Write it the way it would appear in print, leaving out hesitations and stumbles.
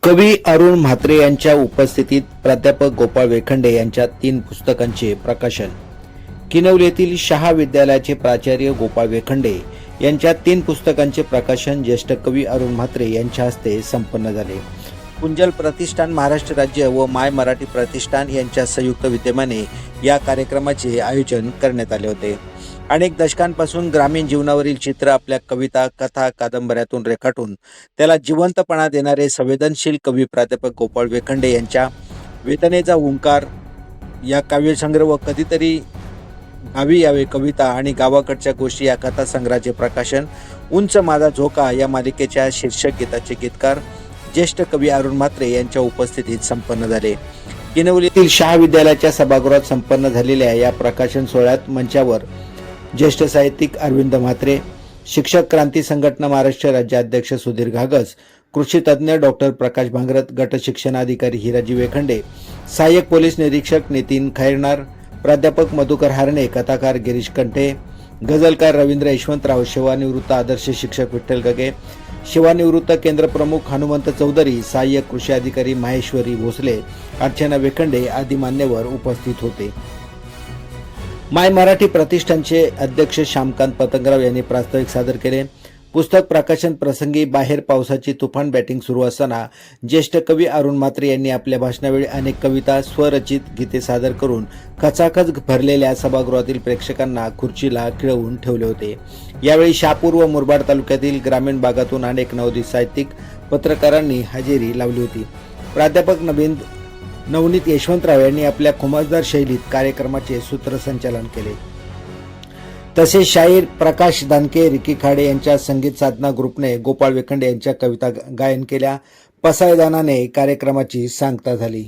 कवी अरुण म्हात्रे यांच्या उपस्थितीत प्राध्यापक गोपाळ वेखंडे यांच्या 3 पुस्तकांचे प्रकाशन. किनवली येथील शहा विद्यालयाचे प्राचार्य गोपाळ वेखंडे यांच्या 3 पुस्तकांचे प्रकाशन ज्येष्ठ कवी अरुण म्हात्रे यांच्या हस्ते संपन्न झाले. कुंजल प्रतिष्ठान, महाराष्ट्र राज्य व माय मराठी प्रतिष्ठान यांच्या संयुक्त विद्यमाने या कार्यक्रमाचे आयोजन करण्यात आले होते. अनेक दशकांपासून ग्रामीण जीवनावरील चित्र आपल्या कविता, कथा, कादंबऱ्यातून रेखाटून त्याला जिवंतपणा देणारे संवेदनशील कवी प्राध्यापक गोपाळ वेखंडे यांच्या वेदनेचा ओंकार या काव्यसंग्रह व कधीतरी गावी यावे कविता आणि गावाकडच्या गोष्टी या कथासंग्रहाचे प्रकाशन उंच माझा झोका या मालिकेच्या शीर्षक गीताचे गीतकार ज्येष्ठ कवी अरुण म्हात्रे यांच्या उपस्थितीत संपन्न झाले. किनवलीतील शहा विद्यालयाच्या सभागृहात संपन्न झालेल्या या प्रकाशन सोहळ्यात मंचावर ज्येष्ठ साहित्यिक अरविंद म्हात्रे, शिक्षक क्रांती संघटना महाराष्ट्र राज्याध्यक्ष सुधीर घागस, कृषी तज्ज्ञ डॉक्टर प्रकाश भांगरत, गट शिक्षणाधिकारी हिराजी वेखंडे, सहाय्यक पोलीस निरीक्षक नितीन खैरनार, प्राध्यापक मधुकर हारणे, कथाकार गिरीश कंठे, गझलकार रवींद्र यशवंतराव, सेवानिवृत्त आदर्श शिक्षक विठ्ठल गगे, सेवानिवृत्त केंद्र प्रमुख हनुमंत चौधरी, सहाय्यक कृषी अधिकारी माहेश्वरी भोसले, अर्चना वेखंडे आदी मान्यवर उपस्थित होते. माय मराठी प्रतिष्ठानचे अध्यक्ष श्यामकांत पतंगराव यांनी प्रास्ताविक सादर केले. पुस्तक प्रकाशन प्रसंगी बाहेर पावसाची तुफान बॅटिंग सुरू असताना ज्येष्ठ कवी अरुण म्हात्रे यांनी आपल्या भाषणावेळी अनेक कविता, स्वरचित गीते सादर करून खचाखच भरलेल्या सभागृहातील प्रेक्षकांना खुर्चीला खिळवून ठेवले होते. यावेळी शहापूर व मुरबाड तालुक्यातील ग्रामीण भागातून अनेक नवोदित साहित्यिक, पत्रकारांनी हजेरी लावली होती. प्राध्यापक नवनीत यशवंतराव यांनी आपल्या खुमासदार शैलीत कार्यक्रमाचे सूत्रसंचालन केले. तसेच शाहीर प्रकाश दानके, रिकी खाडे यांच्या संगीत साधना ग्रुपने गोपाळ वेखंडे यांच्या कविता गायन केल्या. पसायदानाने कार्यक्रमाची सांगता झाली.